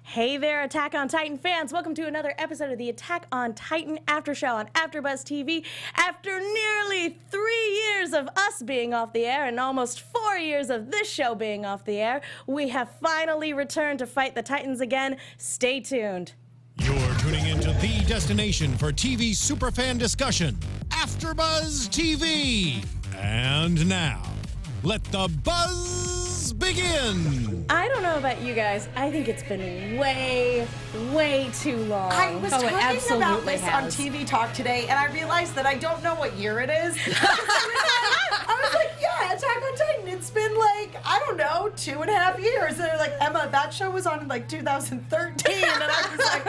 Hey there, Attack on Titan fans. Welcome to another episode of the Attack on Titan After Show on AFTERBUZZ TV. After nearly 3 years of us being off the air and almost 4 years of this show being off the air, we have finally returned to fight the Titans again. Stay tuned. You're tuning into the destination for TV superfan discussion, AFTERBUZZ TV. And now, let the buzz begin. I don't know about you guys. I think it's been way too long. I was talking about this on TV Talk today, and I realized that I don't know what year it is. I was like, yeah, Attack on Titan. It's been like, I don't know, 2.5 years. And they're like, Emma, that show was on in like 2013. And I was like,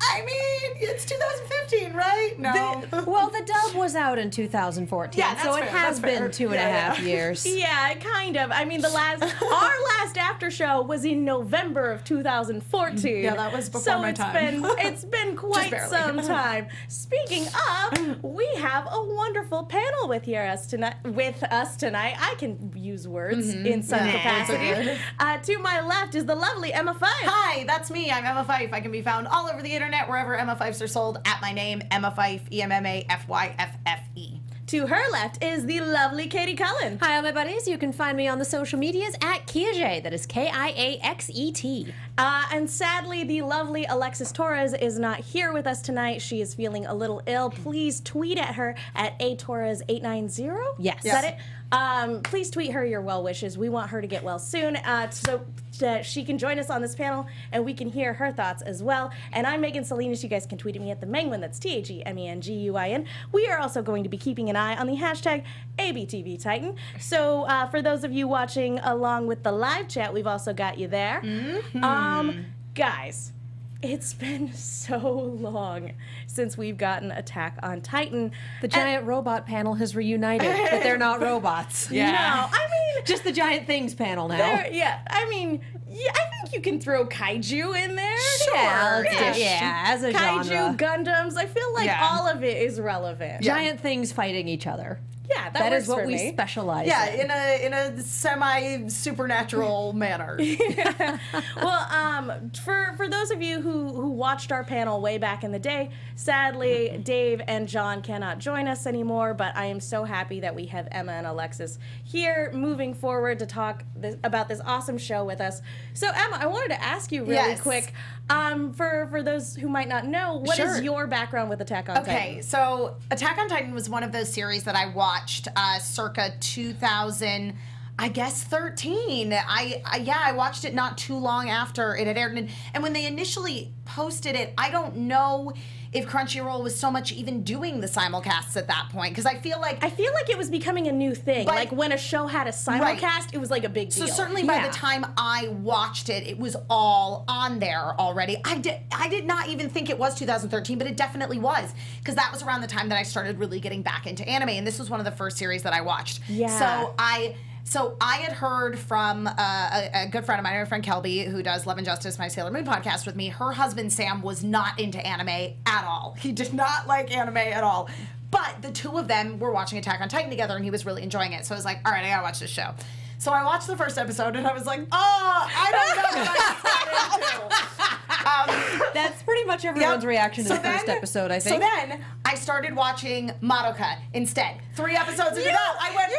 I mean, it's 2015, right? No. The dub was out in 2014, yeah, so fair, it has been 2.5 years. Yeah, kind of. I mean, our last after show was in November of 2014. Yeah, that was before my time. It's been quite some time. Speaking of, we have a wonderful panel with us tonight. I can use words in some capacity. To my left is the lovely Emma Fyffe. Hi, that's me. I'm Emma Fyffe. I can be found all over the internet, wherever Emma Fyffes are sold, at my name, Emma Fyffe, EMMAFYFFE. To her left is the lovely Katie Cullen. Hi, all my buddies. You can find me on the social medias at Kiaxet. That is Kiaxet. And sadly, the lovely Alexis Torres is not here with us tonight. She is feeling a little ill. Please tweet at her at atorres890. Yes. Is that it? Please tweet her your well wishes. We want her to get well soon, so that she can join us on this panel and we can hear her thoughts as well. And I'm Megan Salinas. You guys can tweet at me at the Menguin. That's TheMenguin. We are also going to be keeping an eye on the hashtag ABTVTitan. So for those of you watching along with the live chat, we've also got you there. Guys, it's been so long since we've gotten Attack on Titan. The giant robot panel has reunited, but they're not robots. Yeah. No, I mean... Just the giant things panel now. I think you can throw kaiju in there. Sure. Yeah, as a kaiju, genre. Gundams, I feel like all of it is relevant. Giant things fighting each other. Yeah, that is what we specialize in. Yeah, in a semi-supernatural manner. Well, for those of you who watched our panel way back in the day, sadly, Dave and John cannot join us anymore, but I am so happy that we have Emma and Alexis here moving forward to talk about this awesome show with us. So, Emma, I wanted to ask you really quick, for those who might not know, what is your background with Attack on Titan? Okay, so Attack on Titan was one of those series that I watched circa 2000, I guess 13. I watched it not too long after it had aired, and when they initially posted it, I don't know if Crunchyroll was so much even doing the simulcasts at that point, because I feel like it was becoming a new thing. Like when a show had a simulcast, it was like a big deal. So certainly by the time I watched it, it was all on there already. I did not even think it was 2013, but it definitely was, because that was around the time that I started really getting back into anime, and this was one of the first series that I watched. Yeah. So I had heard from a good friend of mine, my friend Kelby, who does Love and Justice, my Sailor Moon podcast with me. Her husband, Sam, was not into anime at all. He did not like anime at all. But the two of them were watching Attack on Titan together, and he was really enjoying it. So I was like, all right, I gotta watch this show. So I watched the first episode, and I was like, I don't know what I'm into. That's pretty much everyone's reaction to the first episode, I think. So then I started watching Madoka instead. 3 episodes into that, I went,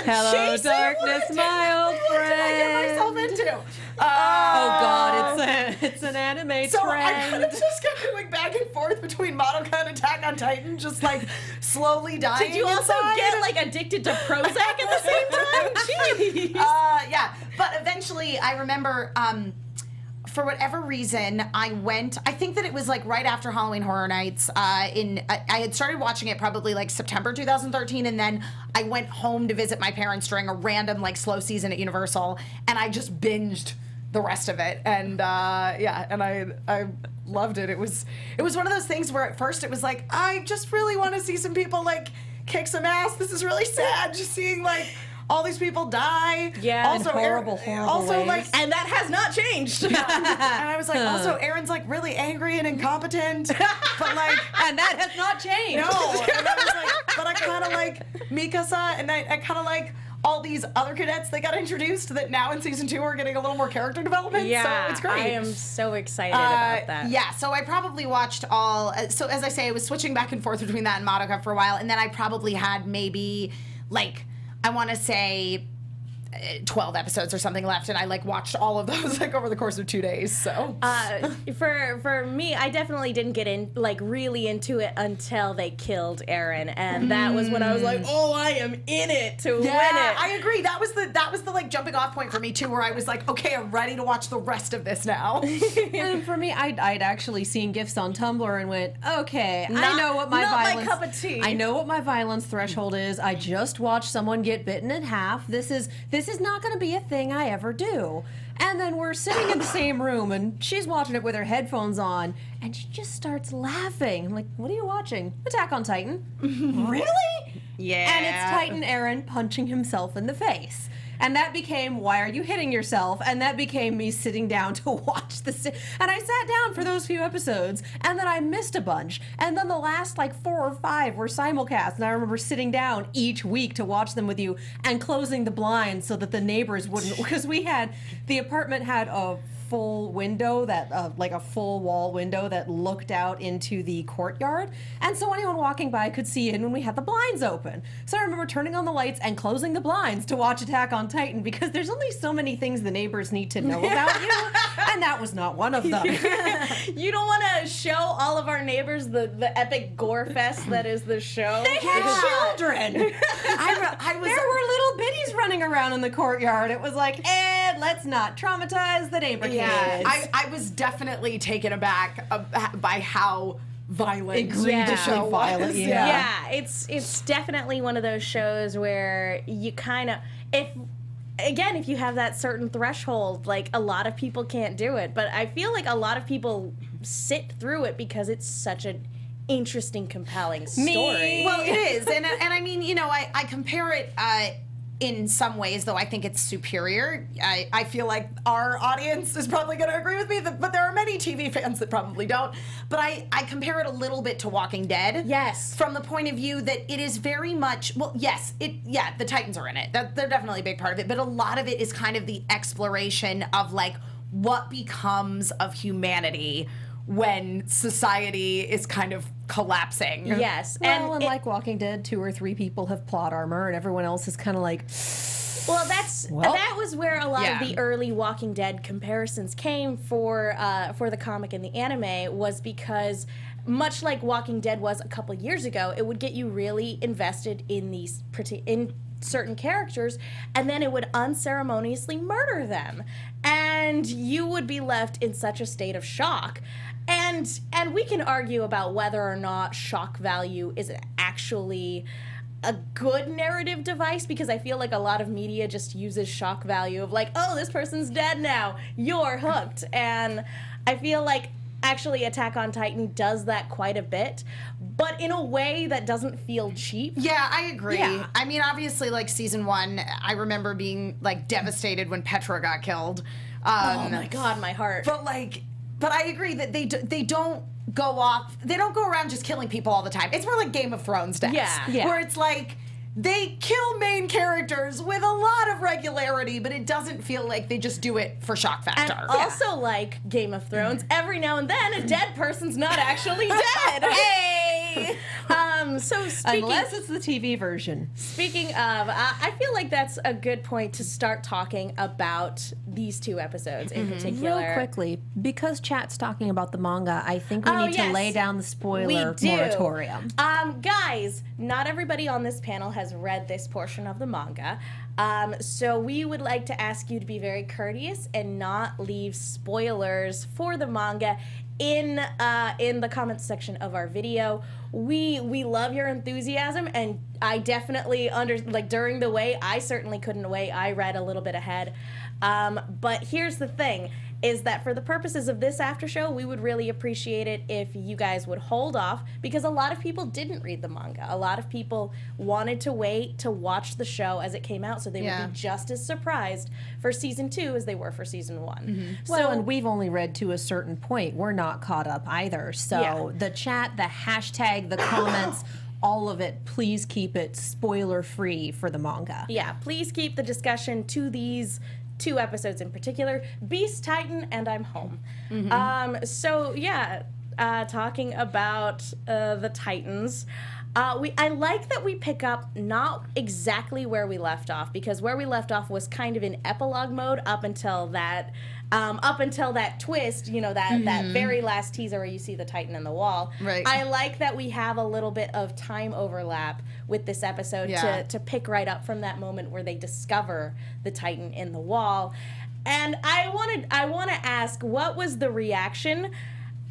hello, darkness, my old friend. What did I get myself into? Oh God, it's an anime trend. So I kind of just kept going back and forth between Madoka and Attack on Titan, just like slowly dying. Did you also get like addicted to Prozac at the same time? Jeez. Yeah, but eventually I remember. For whatever reason, I think that it was like right after Halloween Horror Nights. I had started watching it probably like September 2013, and then I went home to visit my parents during a random like slow season at Universal, and I just binged the rest of it. And and I loved it. It was one of those things where at first it was like, I just really want to see some people like kick some ass. This is really sad, just seeing like all these people die. Yeah, also, in horrible ways. Like, and that has not changed. And I was like, also, Aaron's like really angry and incompetent, but like, and that has not changed. No, and I was like, but I kind of like Mikasa, and I kind of like all these other cadets that got introduced that now in season 2 are getting a little more character development. Yeah, so it's great. I am so excited about that. Yeah, so I probably watched all. So as I say, I was switching back and forth between that and Madoka for a while, and then I probably had maybe like I want to say 12 episodes or something left, and I like watched all of those like over the course of 2 days. So for me, I definitely didn't get in like really into it until they killed Eren, and that was when I was like, oh, I am in it to win it. I agree. That was the like jumping off point for me too, where I was like, okay, I'm ready to watch the rest of this now. And for me, I'd actually seen GIFs on Tumblr and went, okay, I know what my not my violence. cup of tea. I know what my violence threshold is. I just watched someone get bitten in half. This is not going to be a thing I ever do. And then we're sitting in the same room, and she's watching it with her headphones on, and she just starts laughing. I'm like, what are you watching? Attack on Titan. Really? Yeah. And it's Titan Eren punching himself in the face. And that became, why are you hitting yourself? And that became me sitting down to watch this. And I sat down for those few episodes, and then I missed a bunch. And then the last like 4 or 5 were simulcast. And I remember sitting down each week to watch them with you and closing the blinds so that the neighbors wouldn't, because the apartment had a full window that like a full wall window that looked out into the courtyard, and so anyone walking by could see in when we had the blinds open. So I remember turning on the lights and closing the blinds to watch Attack on Titan, because there's only so many things the neighbors need to know about you, and that was not one of them. You don't want to show all of our neighbors the epic gore fest that is the show. They had children. I was There were little bitties running around in the courtyard. It was like, let's not traumatize the neighbor kids. I was definitely taken aback by how violent Egregiously the show violent, was. yeah. It's definitely one of those shows where you kind of, if you have that certain threshold, like a lot of people can't do it, but I feel like a lot of people sit through it because it's such an interesting, compelling story. Well, it is, and I mean, you know, I compare it in some ways, though I think it's superior. I feel like our audience is probably going to agree with me, but there are many TV fans that probably don't. But I compare it a little bit to Walking Dead. Yes. From the point of view that it is very much, well, yes, the Titans are in it. They're definitely a big part of it. But a lot of it is kind of the exploration of, like, what becomes of humanity when society is kind of collapsing. Yes. Well, and like Walking Dead, 2 or 3 people have plot armor, and everyone else is kind of like, well, that was where a lot of the early Walking Dead comparisons came for the comic and the anime, was because much like Walking Dead was a couple years ago, it would get you really invested in these certain characters, and then it would unceremoniously murder them, and you would be left in such a state of shock. And we can argue about whether or not shock value is actually a good narrative device, because I feel like a lot of media just uses shock value of like, oh, this person's dead now, you're hooked. And I feel like actually Attack on Titan does that quite a bit, but in a way that doesn't feel cheap. Yeah, I agree. Yeah. I mean, obviously, like, season 1, I remember being, like, devastated when Petra got killed. Oh my God, my heart. But I agree that they don't go off. They don't go around just killing people all the time. It's more like Game of Thrones deaths. Yeah. Where it's like they kill main characters with a lot of regularity, but it doesn't feel like they just do it for shock factor. And also, like Game of Thrones, every now and then a dead person's not actually dead. Hey! So unless it's the TV version. Speaking of, I feel like that's a good point to start talking about these 2 episodes in particular. Real quickly, because chat's talking about the manga, I think we need to lay down the spoiler We do. moratorium. Guys, not everybody on this panel has read this portion of the manga. So we would like to ask you to be very courteous and not leave spoilers for the manga in the comments section of our video. We love your enthusiasm, and I definitely during the wait, I certainly couldn't wait. I read a little bit ahead. But here's the thing, is that for the purposes of this after show, we would really appreciate it if you guys would hold off, because a lot of people didn't read the manga. A lot of people wanted to wait to watch the show as it came out, so they would be just as surprised for season 2 as they were for season 1. Well, and we've only read to a certain point. We're not caught up either. So the chat, the hashtag, the comments, all of it, please keep it spoiler free for the manga. Yeah, please keep the discussion to these 2 episodes in particular, Beast, Titan, and I'm Home. So yeah, talking about the Titans, I like that we pick up not exactly where we left off, because where we left off was kind of in epilogue mode up until that twist, you know, that very last teaser where you see the Titan in the wall. Right. I like that we have a little bit of time overlap with this episode to pick right up from that moment where they discover the Titan in the wall. And I want to ask, what was the reaction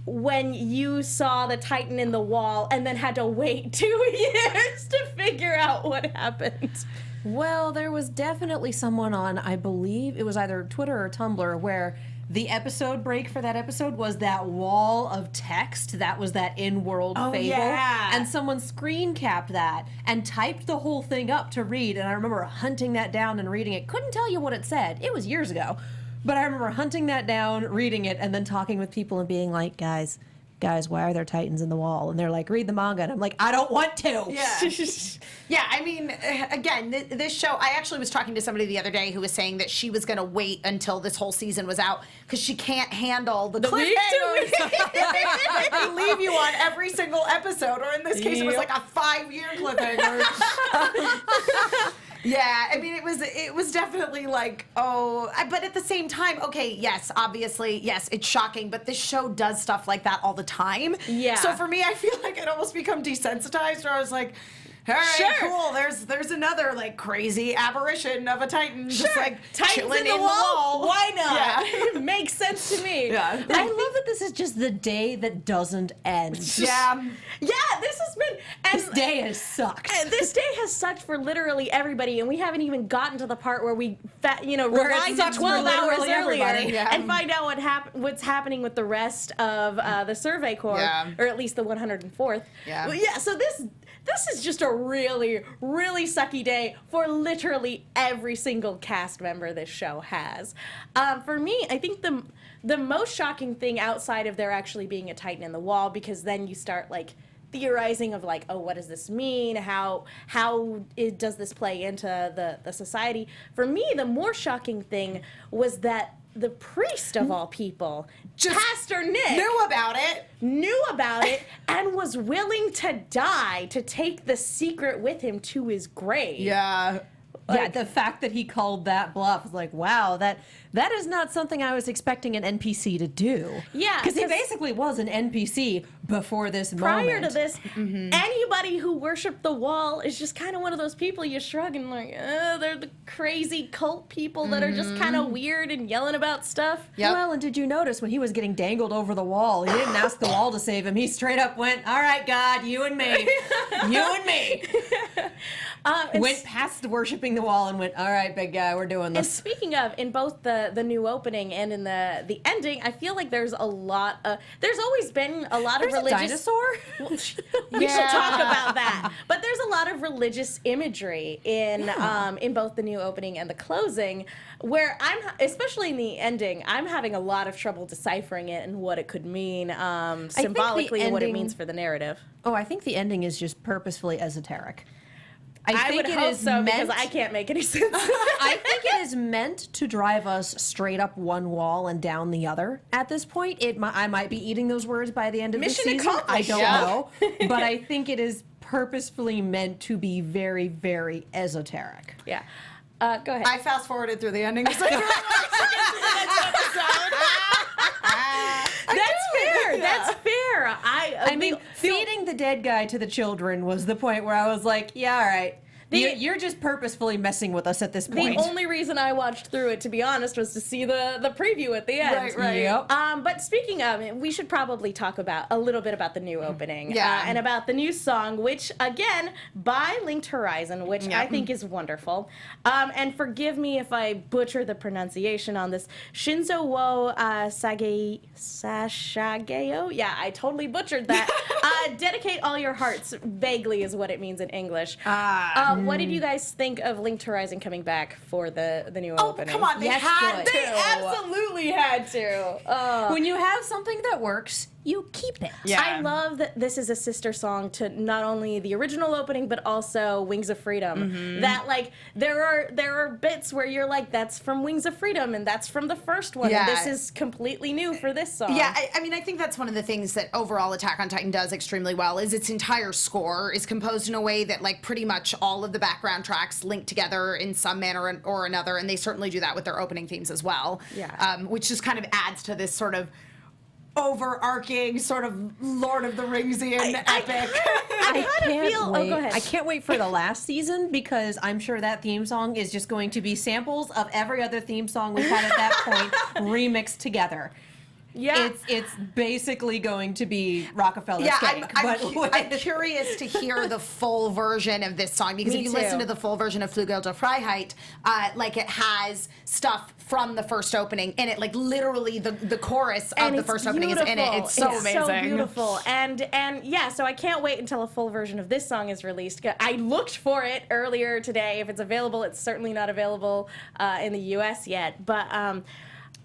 when you saw the Titan in the wall and then had to wait 2 years to figure out what happened? Well, there was definitely someone on, I believe it was either Twitter or Tumblr, where the episode break for that episode was that wall of text that was that in-world fable. Yeah. And someone screen capped that and typed the whole thing up to read. And I remember hunting that down and reading it. Couldn't tell you what it said. It was years ago. But I remember hunting that down, reading it, and then talking with people and being like, guys, why are there Titans in the wall? And they're like, read the manga. And I'm like, I don't want to. Yeah. Yeah, I mean, again, this show, I actually was talking to somebody the other day who was saying that she was going to wait until this whole season was out because she can't handle the cliffhangers. They leave you on every single episode, or in this case, it was like a 5-year cliffhanger. Yeah, I mean, it was definitely like, but at the same time, okay, yes, obviously, yes, it's shocking, but this show does stuff like that all the time. Yeah. So for me, I feel like I'd almost become desensitized, where I was like, all right, cool. There's another like crazy apparition of a Titan just like Titans chilling in the wall? Why not? Yeah. Makes sense to me. Yeah. I love that this is just the day that doesn't end. Yeah. Yeah, this has been... And This day has sucked. this day has sucked for literally everybody, and we haven't even gotten to the part where we, Where it rewind to sucks for 12 hours literally earlier everybody. Yeah. and find out what's happening with the rest of the Survey Corps, Yeah. or at least the 104th. Yeah. Well, yeah. So this is just a really, really sucky day for literally every single cast member this show has. For me, I think the most shocking thing outside of there actually being a Titan in the wall, because then you start like theorizing of like, oh, what does this mean? How does this play into the society? For me, the more shocking thing was that the priest of all people, Pastor Nick, Knew about it. and was willing to die to take the secret with him to his grave. Yeah. Yeah, the fact that he called that bluff was like, wow, that is not something I was expecting an NPC to do. Yeah, because he 'cause basically was an NPC before this Prior moment. to this, anybody who worshipped the wall is just kind of one of those people you shrug and like, they're the crazy cult people that are just kind of weird and yelling about stuff. Yep. Well, and did you notice when he was getting dangled over the wall, he didn't ask the wall to save him. He straight up went, all right, God, you and me. You and me. Went past worshiping the wall and went, all right, big guy, we're doing And this. speaking of, in both the new opening and in the ending, I feel like there's a lot of, there's always been a lot There's of a religious... dinosaur? We should talk about that. But there's a lot of religious imagery in both the new opening and the closing, where especially in the ending, I'm having a lot of trouble deciphering it and what it could mean symbolically and what it means for the narrative. Oh, I think the ending is just purposefully esoteric. I think would it hope is so, meant, because I can't make any sense. I think it is meant to drive us straight up one wall and down the other. At this point, I might be eating those words by the end of Mission the season. I accomplished. don't Yeah. know, but I think it is purposefully meant to be very, very esoteric. Yeah. Go ahead. I fast forwarded through the ending. So I really wanted to get to the next episode. That's fair. That's fair. I mean, feeding the dead guy to the children was the point where I was like, yeah, all right. You're just purposefully messing with us at this point. The only reason I watched through it, to be honest, was to see the preview at the end. Right. Yep. But speaking of, we should probably talk a little bit about the new opening. Yeah. And about the new song, which, again, by Linked Horizon, which I think is wonderful. And forgive me if I butcher the pronunciation on this. Shinzo wo sashageo? Yeah, I totally butchered that. Dedicate all your hearts, vaguely is what it means in English. What did you guys think of Linked Horizon coming back for the new opening? Come on, they Yes, had good. to. They absolutely had to. When you have something that works, you keep it. Yeah. I love that this is a sister song to not only the original opening but also Wings of Freedom. That like there are bits where you're like, that's from Wings of Freedom and that's from the first one. Yeah. And this is completely new for this song. Yeah, I mean, I think that's one of the things that overall Attack on Titan does extremely well is its entire score is composed in a way that like pretty much all of the background tracks link together in some manner or another, and they certainly do that with their opening themes as well. Yeah. Which just kind of adds to this sort of overarching sort of Lord of the Ringsian epic. I kind of feel. Oh, go ahead. I can't wait for the last season because I'm sure that theme song is just going to be samples of every other theme song we've had at that point remixed together. Yeah. It's basically going to be Rockefeller Yeah, Cake. I'm curious to hear the full version of this song because Me if you too. listen to the full version of Flügel der Freiheit, like it has stuff from the first opening in it, like literally the chorus of the it's first opening is in it. beautiful. It's so amazing. so beautiful. And yeah, so I can't wait until a full version of this song is released. I looked for it earlier today. If it's available, it's certainly not available in the U.S. yet. But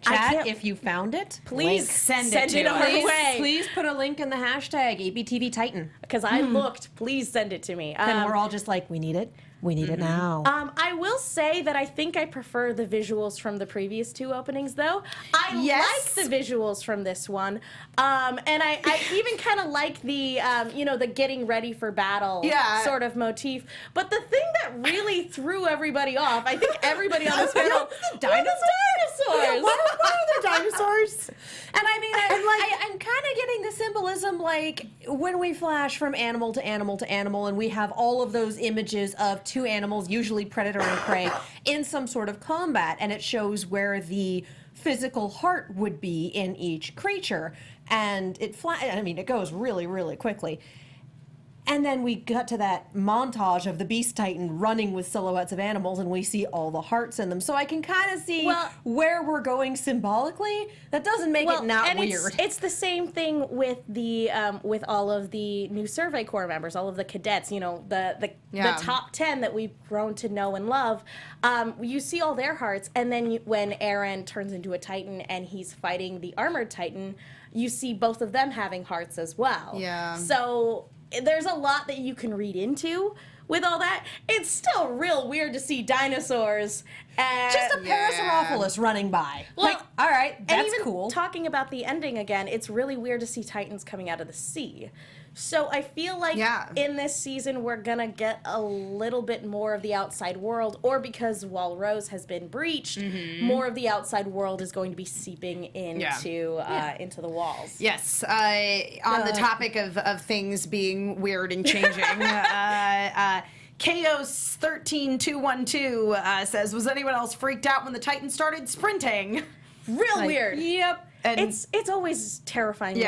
I Chat, can't- if you found it, please send send it it to our us. way. please put a link in the hashtag ABTV Titan. Because I looked. Please send it to me. And we're all just like, we need it. We need it now. I will say that I think I prefer the visuals from the previous two openings, though. I Yes. like the visuals from this one, and I even kind of like the the getting ready for battle sort of motif. But the thing that really threw everybody off, I think everybody on this panel, were the dinosaurs. Why are there dinosaurs? And I mean, I'm kind of getting the symbolism, like when we flash from animal to animal to animal, and we have all of those images of two animals, usually predator and prey, in some sort of combat, and it shows where the physical heart would be in each creature, and it goes really, really quickly. And then we got to that montage of the Beast Titan running with silhouettes of animals, and we see all the hearts in them. So I can kind of see where we're going symbolically. That doesn't make it not and weird. It's the same thing with the with all of the new Survey Corps members, all of the cadets. You know, the top 10 that we've grown to know and love. You see all their hearts, and then when Eren turns into a Titan and he's fighting the armored Titan, you see both of them having hearts as well. Yeah. So there's a lot that you can read into with all that. It's still real weird to see dinosaurs. Just a Parasaurolophus running by. Well, Like, all right, and that's even cool. Talking about the ending again, it's really weird to see Titans coming out of the sea. So I feel like in this season we're gonna get a little bit more of the outside world, or because Wall Rose has been breached, more of the outside world is going to be seeping into into the walls. Yes. On the topic of things being weird and changing, Chaos 13212 says, "Was anyone else freaked out when the Titan started sprinting?" Real weird. Yep. And It's always terrifying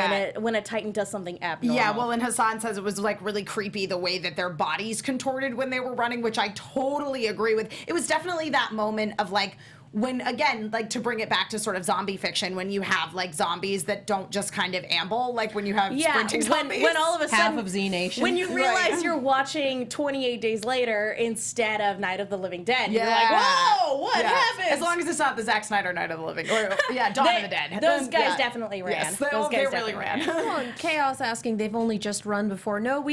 when a Titan does something abnormal. yeah, well, and Hassan says it was like really creepy the way that their bodies contorted when they were running, which I totally agree with. It was definitely that moment of like when, again, like to bring it back to sort of zombie fiction, when you have like zombies that don't just kind of amble, like when you have sprinting zombies. when all of a sudden Half of Z Nation. when you realize you're watching 28 Days Later instead of Night of the Living Dead, you're like, whoa, what happened? As long as it's not the Zack Snyder Night of the Living, or Dawn of the Dead. Those guys definitely ran. Yes, those guys they definitely really ran. Well, and Chaos asking, they've only just run before. No,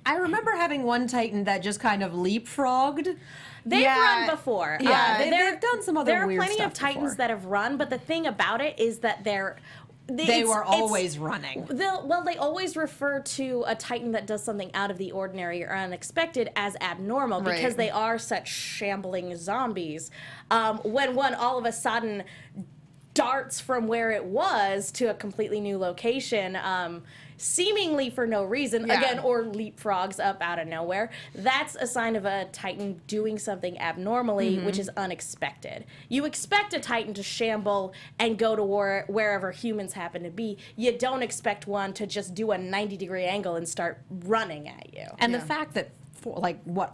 I remember having one Titan that just kind of leapfrogged. They've run before. Yeah, they've done some other There are weird plenty stuff of Titans before. that have run, but the thing about it is that They were always running. They always refer to a Titan that does something out of the ordinary or unexpected as abnormal because they are such shambling zombies. When one all of a sudden darts from where it was to a completely new location, seemingly for no reason, again, or leapfrogs up out of nowhere, that's a sign of a Titan doing something abnormally, which is unexpected. You expect a Titan to shamble and go to wherever humans happen to be. You don't expect one to just do a 90-degree angle and start running at you. And the fact that,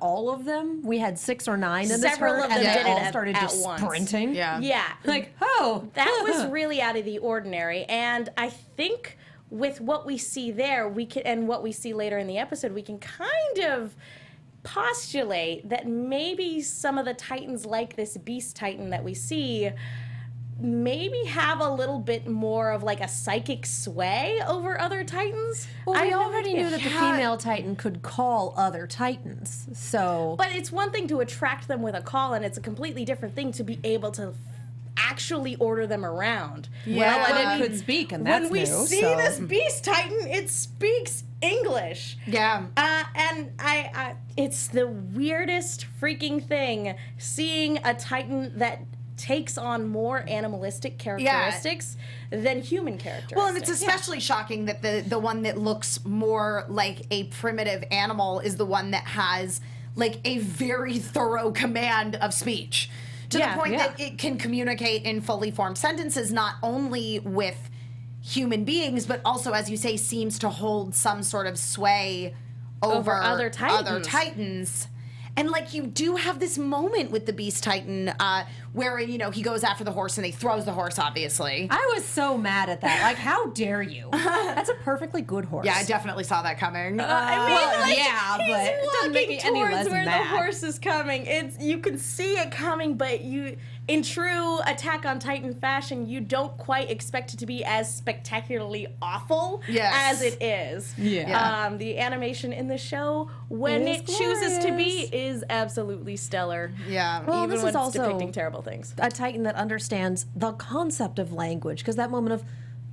all of them? We had 6 or 9 in this Several herd, of and them they did all it started at just once. sprinting. Yeah. Like, That was really out of the ordinary, and I think with what we see there, and what we see later in the episode, we can kind of postulate that maybe some of the Titans, like this Beast Titan that we see, maybe have a little bit more of like a psychic sway over other Titans. Well, I we have no already idea. knew that the female Titan could call other Titans, so... But it's one thing to attract them with a call, and it's a completely different thing to be able to actually order them around. Well, When and we- it could speak, and that's when we new, see so- this Beast Titan, it speaks English. Yeah. And it's the weirdest freaking thing seeing a Titan that takes on more animalistic characteristics than human characteristics. Well, and it's especially shocking that the one that looks more like a primitive animal is the one that has like a very thorough command of speech. To the point that it can communicate in fully formed sentences, not only with human beings, but also, as you say, seems to hold some sort of sway over other Titans. And like you do have this moment with the Beast Titan where, you know, he goes after the horse and he throws the horse, obviously. I was so mad at that. Like, how dare you? That's a perfectly good horse. Yeah, I definitely saw that coming. I mean, well, like, yeah, he's but it doesn't make me walking any towards less where mad. the horse is coming. It's you can see it coming, but in true Attack on Titan fashion, you don't quite expect it to be as spectacularly awful as it is. Yeah. The animation in the show, when It it is chooses to be, glorious. is absolutely stellar. Yeah. Well, Even this when is it's also depicting terrible things. a Titan that understands the concept of language, because that moment of,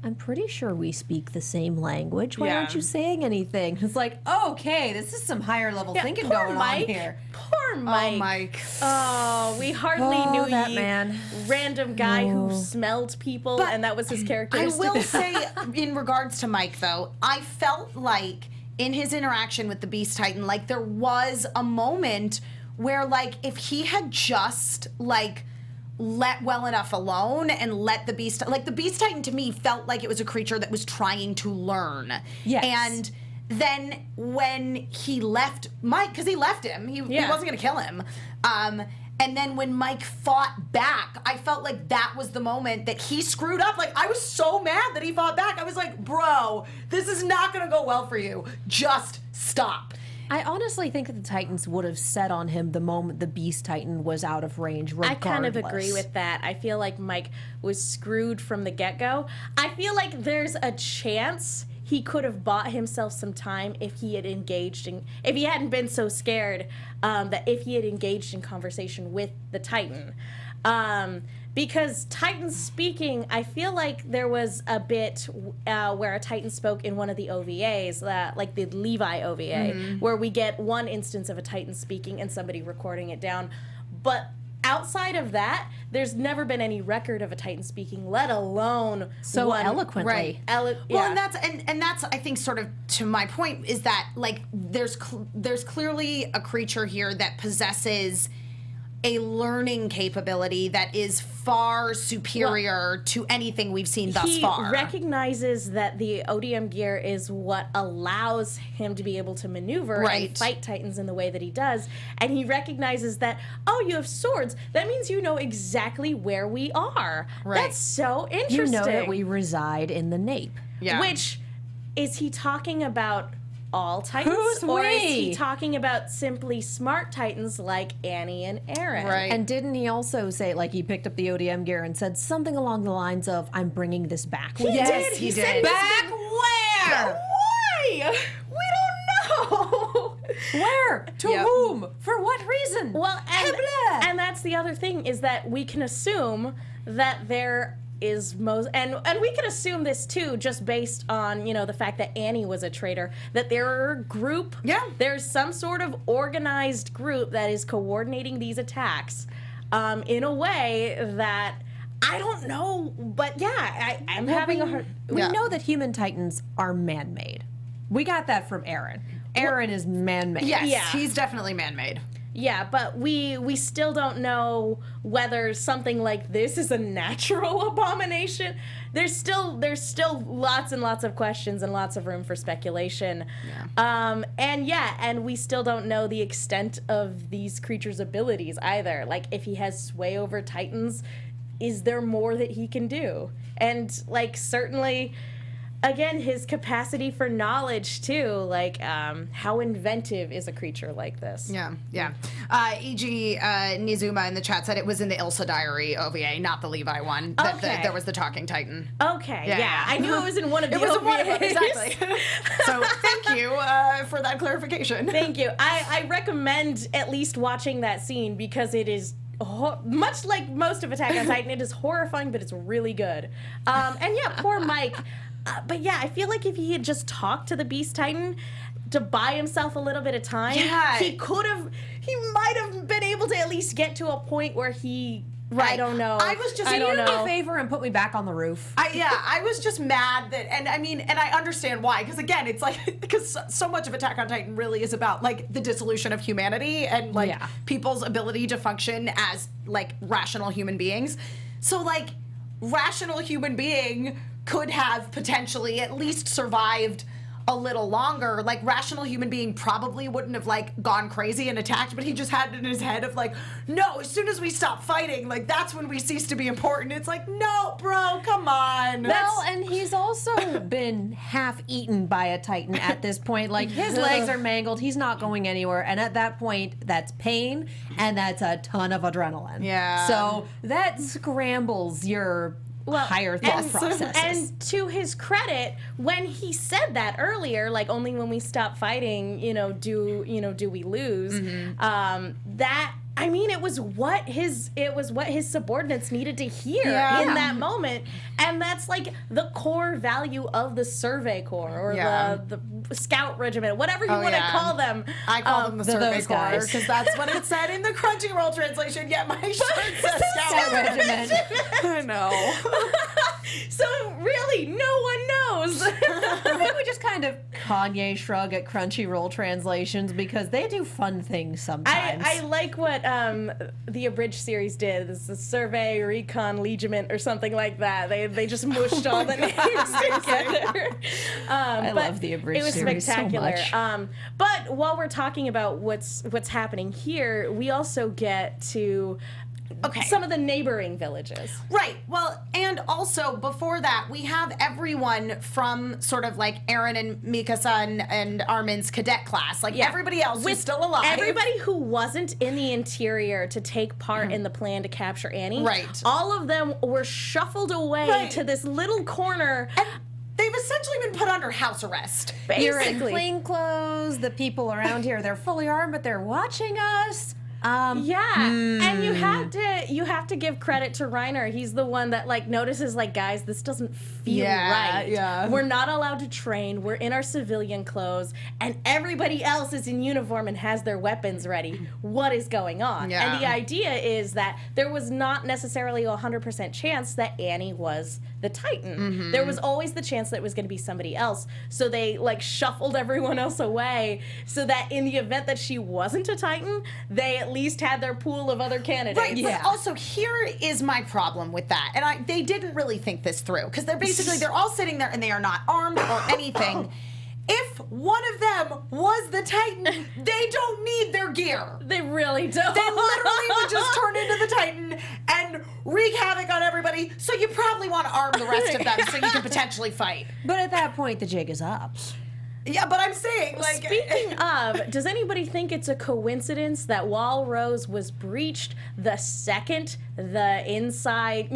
I'm pretty sure we speak the same language. Why aren't Yeah. you saying anything? It's like, okay, this is some higher level thinking poor going Mike. on here. Poor Mike. Oh, Mike. Oh, we hardly Oh, knew that ye man. random guy who smelled people, But and that was his I characteristic. will say, in regards to Mike, though, I felt like in his interaction with the Beast Titan, like there was a moment where, like, if he had just, like, let well enough alone and let the Beast Titan to me felt like it was a creature that was trying to learn. Yes. And then when he left Mike, because he left him, he wasn't going to kill him. And then when Mike fought back, I felt like that was the moment that he screwed up. Like, I was so mad that he fought back. I was like, bro, this is not going to go well for you. Just stop. I honestly think that the Titans would have set on him the moment the Beast Titan was out of range, regardless. I kind of agree with that. I feel like Mike was screwed from the get-go. I feel like there's a chance he could have bought himself some time if he had engaged in, if he hadn't been so scared, that if he had engaged in conversation with the Titan. Because Titan speaking, I feel like there was a bit where a Titan spoke in one of the OVAs, like the Levi OVA, where we get one instance of a Titan speaking and somebody recording it down. But outside of that, there's never been any record of a Titan speaking, let alone So one, eloquently. Right. Well, and that's I think sort of to my point is that like there's clearly a creature here that possesses a learning capability that is far superior to anything we've seen thus far. He recognizes that the ODM gear is what allows him to be able to maneuver and fight Titans in the way that he does. And he recognizes that, oh, you have swords. That means you know exactly where we are. Right. That's so You interesting. know that we reside in the nape. Yeah. Which, is he talking about all Titans? Who's or is we? he talking about simply smart Titans like Annie and Aaron? Right. And didn't he also say, like, he picked up the ODM gear and said something along the lines of, I'm bringing this back? He did. he said did. he was Back where? Why? We don't know. Where? To Yep. whom? For what reason? Well, Blah. and that's the other thing is that we can assume that there is and we can assume this too just based on, you know, the fact that Annie was a traitor, that there are a group, there's some sort of organized group that is coordinating these attacks in a way that I don't know, but yeah, I'm having a hard. We know that human Titans are man-made. We got that from Aaron. Aaron is man-made. Yes, Yeah. he's definitely man-made. Yeah, but we still don't know whether something like this is a natural abomination. There's still lots and lots of questions and lots of room for speculation. Yeah. And we still don't know the extent of these creatures' abilities either. Like, if he has sway over Titans, is there more that he can do? And like, certainly again, his capacity for knowledge too. Like, how inventive is a creature like this? Yeah. E.g. Nizuma in the chat said it was in the Ilsa Diary OVA, not the Levi one. That there was the talking Titan. Okay, Yeah. yeah. I knew it was in one of the It was in one of them, OVAs. exactly. So thank you for that clarification. Thank you. I recommend at least watching that scene because it is much like most of Attack on Titan. It is horrifying, but it's really good. And yeah, poor Mike. But yeah, I feel like if he had just talked to the Beast Titan to buy himself a little bit of time, he might have been able to at least get to a point where he. I don't know. I was just. Can you do me a favor and put me back on the roof? I was just mad that, and I mean, and I understand why, because again, it's like, because so much of Attack on Titan really is about like the dissolution of humanity and like people's ability to function as like rational human beings. So like, rational human being could have potentially at least survived a little longer. Like, rational human being probably wouldn't have like gone crazy and attacked, but he just had it in his head of like, no, as soon as we stop fighting, like that's when we cease to be important. It's like, no, bro, come on. Well, and he's also been half eaten by a Titan at this point. Like, his legs are mangled, he's not going anywhere, and at that point, that's pain and that's a ton of adrenaline. Yeah. So that scrambles your higher thought processes. And to his credit, when he said that earlier, like only when we stop fighting, do we lose? That, I mean, it was what his subordinates needed to hear in that moment, and that's like the core value of the Survey Corps or the Scout Regiment, whatever you want to call them. I call them the Survey Corps guys. because that's what it said in the Crunchyroll translation. Yet my shirt says Scout Regiment. I know. So really, no one knows. Maybe we just kind of Kanye shrug at Crunchyroll translations because they do fun things sometimes. I like what the abridged series did. This is Survey, Recon, Legiment, or something like that. They just mushed all the names together. I love the abridged series spectacular. so much. But while we're talking about what's happening here, we also get to some of the neighboring villages. Right. Well, and also before that, we have everyone from sort of like Aaron and Mikasa and Armin's cadet class. Like everybody else is still alive. Everybody who wasn't in the interior to take part in the plan to capture Annie. Right. All of them were shuffled away to this little corner. And they've essentially been put under house arrest. You're in plain clothes. The people around here, they're fully armed, but they're watching us. And you have to give credit to Reiner. He's the one that like notices like, guys, this doesn't feel right. Yeah. We're not allowed to train. We're in our civilian clothes, and everybody else is in uniform and has their weapons ready. What is going on? Yeah. And the idea is that there was not necessarily a 100% chance that Annie was the Titan. There was always the chance that it was going to be somebody else. So they like shuffled everyone else away so that in the event that she wasn't a Titan, they at least had their pool of other candidates. Right, but also here is my problem with that. And they didn't really think this through because they're all sitting there and they are not armed or anything. If one of them was the Titan, they don't need their gear. They really don't. They literally would just turn into the Titan and wreak havoc on everybody. So you probably want to arm the rest of them so you can potentially fight. But at that point, the jig is up. Yeah, but I'm saying, like... Speaking of, does anybody think it's a coincidence that Wall Rose was breached the second the inside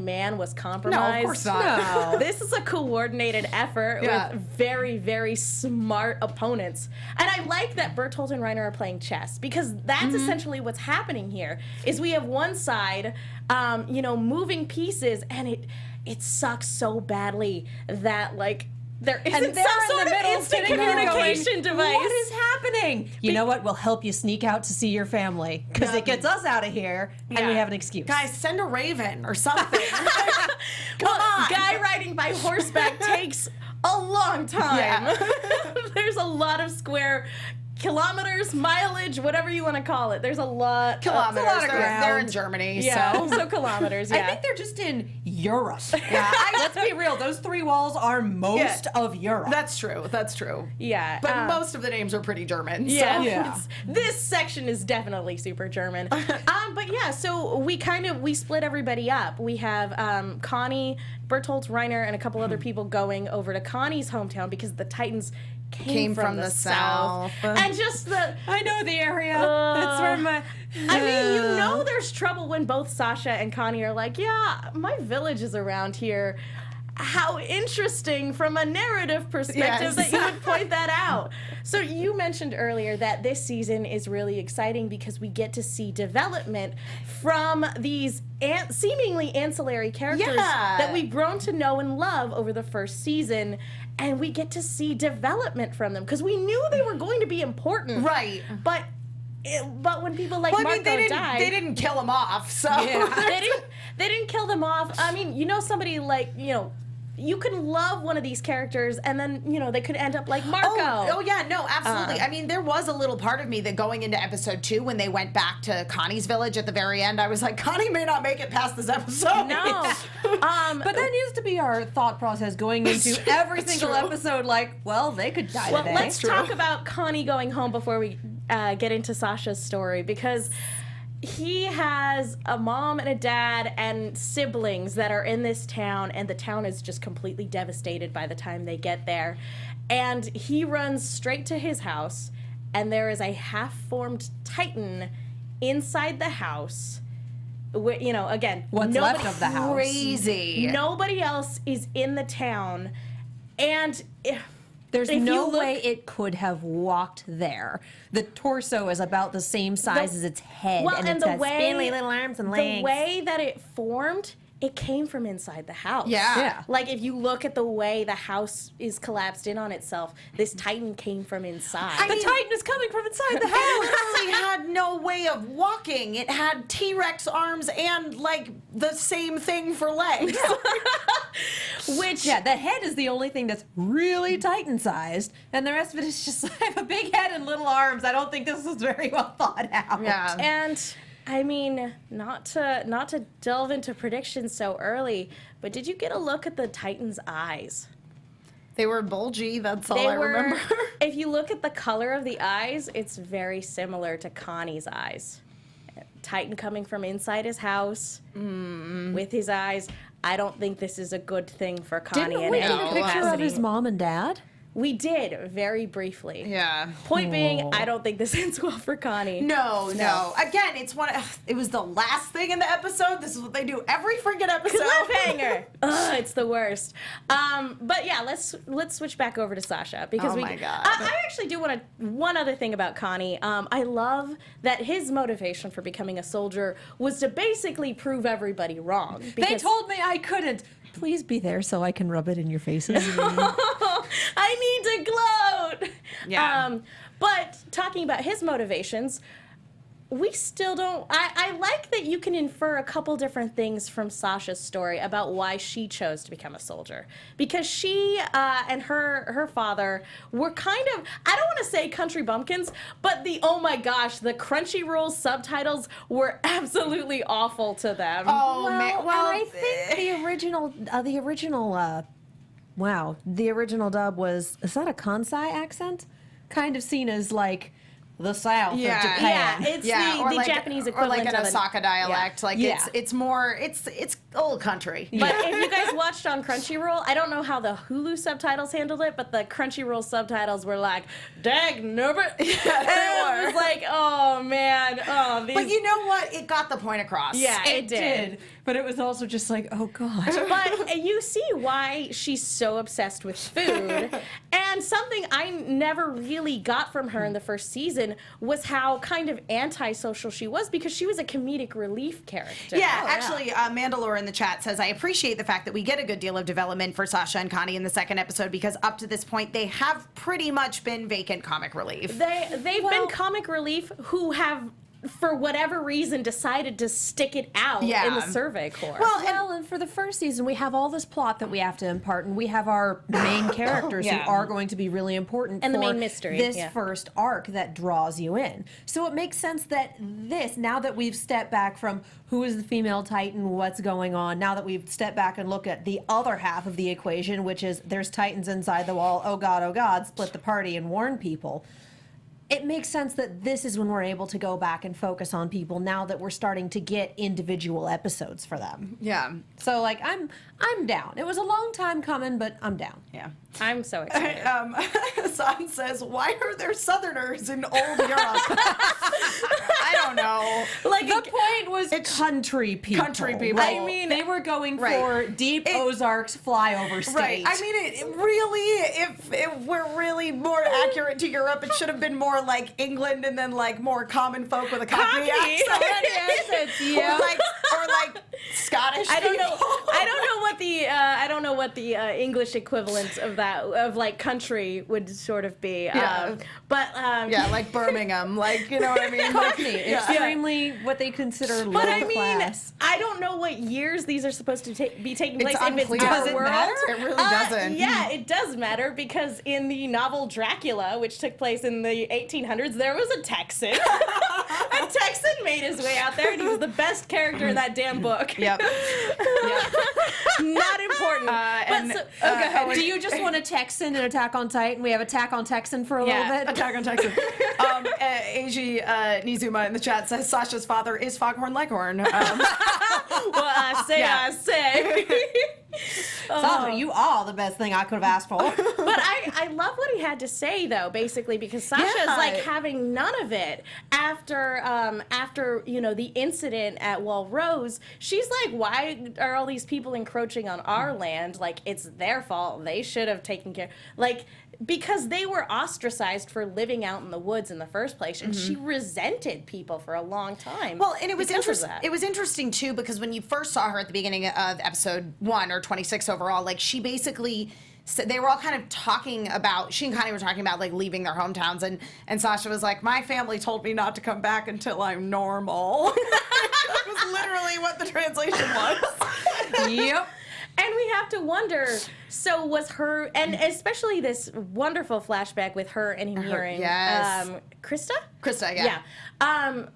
man was compromised? No, of course not. No. This is a coordinated effort with very, very smart opponents. And I like that Bertolt and Reiner are playing chess because that's essentially what's happening here, is we have one side, moving pieces, and it sucks so badly that, like, there isn't some sort of instant communication device. What is happening? You know what? We'll help you sneak out to see your family because it gets us out of here and we have an excuse. Guys, send a raven or something. Come on. Guy riding by horseback takes a long time. Yeah. There's a lot of square kilometers, mileage, village, whatever you want to call it. There's a lot. Kilometers. It's a lot of They're in ground. Germany, Yeah, so. so kilometers. Yeah. I think they're just in Europe. Yeah, let's be real. Those 3 walls are most of Europe. That's true. That's true. Yeah. But most of the names are pretty German. Yeah, So. Yeah. This section is definitely super German. But yeah, so we split everybody up. We have Connie, Bertolt, Reiner, and a couple other people going over to Connie's hometown because the Titans came from the south. And just the I know the area. That's where my. I mean, you know there's trouble when both Sasha and Connie are like, yeah, my village is around here. How interesting from a narrative perspective Yes. that you would point that out. So you mentioned earlier that this season is really exciting because we get to see development from these seemingly ancillary characters that we've grown to know and love over the first season. And we get to see development from them because we knew they were going to be important. Right. But when people like Well, I Marco mean, they died, didn't kill him off, so. they didn't kill them off. I mean, you know, somebody like, you know, you can love one of these characters and then, you know, they could end up like Marco. Oh yeah, no, absolutely. I mean, there was a little part of me that going into episode 2 when they went back to Connie's village at the very end, I was like, Connie may not make it past this episode. No. But that needs to be our thought process going into every single episode. Like, well, they could die Well, today. let's talk about Connie going home before we get into Sasha's story because he has a mom and a dad and siblings that are in this town, and the town is just completely devastated by the time they get there. And he runs straight to his house, and there is a half-formed Titan inside the house. You know, again, What's left of the house. Crazy. nobody else is in the town, and There's if no you look- way it could have walked there. The torso is about the same size as its head, well, and and it's the got way- spindly little arms and legs. the way that it formed, it came from inside the house. Yeah. Like if you look at the way the house is collapsed in on itself, this Titan came from inside. the Titan is coming from inside the It house. literally had no way of walking. It had T-Rex arms and like the same thing for legs. Which Yeah, the head is the only thing that's really Titan-sized, and the rest of it is just I have a big head and little arms. I don't think this was very well thought out. Yeah. and I mean, not to delve into predictions so early, but did you get a look at the Titan's eyes? They were bulgy, that's all They I were remember. if you look at the color of the eyes, it's very similar to Connie's eyes. Titan coming from inside his house with his eyes. I don't think this is a good thing for Connie Didn't in we any get a picture of capacity. his mom and dad? We did very briefly. Yeah. Point being, I don't think this ends well for Connie. No. Again, it was the last thing in the episode. This is what they do every freaking episode. Cliffhanger. Ugh, it's the worst. But yeah, let's switch back over to Sasha because Oh my God. I actually do want to one other thing about Connie. I love that his motivation for becoming a soldier was to basically prove everybody wrong. They because- told me I couldn't. Please be there so I can rub it in your faces. I need to gloat. Yeah. But talking about his motivations, we still don't. I like that you can infer a couple different things from Sasha's story about why she chose to become a soldier. Because she and her father were kind of, I don't want to say country bumpkins, but oh my gosh, the Crunchyroll subtitles were absolutely awful to them. Oh man. Well, and I think the original dub was, is that a Kansai accent? Kind of seen as like the South Yeah. of Japan. Yeah, it's or the like, Japanese or equivalent like an of Osaka dialect. Like Yeah. it's more it's old country. But if you guys watched on Crunchyroll, I don't know how the Hulu subtitles handled it, but the Crunchyroll subtitles were like, "Dag nubbit." It was like, oh man, oh these. But you know what? It got the point across. Yeah, it did. But it was also just like, oh God. But you see why she's so obsessed with food. And something I never really got from her in the first season was how kind of antisocial she was because she was a comedic relief character. Yeah, actually, Mandalore in the chat says, I appreciate the fact that we get a good deal of development for Sasha and Connie in the second episode because up to this point, they have pretty much been vacant comic relief. They've been comic relief who have for whatever reason, decided to stick it out in the Survey Corps. Well, and for the first season, we have all this plot that we have to impart, and we have our main characters who are going to be really important And for the main mystery, this first arc that draws you in. So it makes sense that now that we've stepped back from who is the female Titan, what's going on, now that we've stepped back and looked at the other half of the equation, which is there's Titans inside the wall, oh God, split the party and warn people. It makes sense that this is when we're able to go back and focus on people now that we're starting to get individual episodes for them. Yeah. So like I'm down. It was a long time coming, but I'm down. Yeah. I'm so excited. Hassan says, why are there Southerners in old Europe? I don't know. Like The point was country people. Country people. I mean, they were going for deep Ozarks flyover state. Right. I mean, it really, if we're really more accurate to Europe, it should have been more like England and then like more common folk with a Cockney accent. Or like Scottish I don't know. people. I don't know what the English equivalent of that of like country would sort of be. Yeah. Yeah, like Birmingham, like, you know what I mean? Cockney, extremely what they consider low But I mean, class. I don't know what years these are supposed to be taking place. It's If it's unclear. our Does it world, matter? It really doesn't. Yeah, it does matter because in the novel Dracula, which took place in the 1800s, there was a Texan. A Texan made his way out there, and he was the best character in that damn book. Yep. Not important. Go ahead. Do you just want a Texan and Attack on Titan? We have Attack on Texan for a little bit. Attack on Titan. Eiji Nizuma in the chat says Sasha's father is Foghorn Leghorn. Well, I say. Sasha, you are the best thing I could have asked for. But I love what he had to say though, basically, because Sasha's like having none of it after you know the incident at Rose. She's like, why are all these people encroaching on our land? Like it's their fault. They should have taken care. Like because they were ostracized for living out in the woods in the first place, and she resented people for a long time. Well, and it was because of interesting. that. It was interesting too because when you first saw her at the beginning of episode 1 or 26 overall, like she basically. So they were all kind of talking about, she and Connie were talking about like leaving their hometowns, and Sasha was like, my family told me not to come back until I'm normal. That was literally what the translation was. Yep. And we have to wonder, so was her, and especially this wonderful flashback with her and Ymir and yes. Krista? Krista, yeah.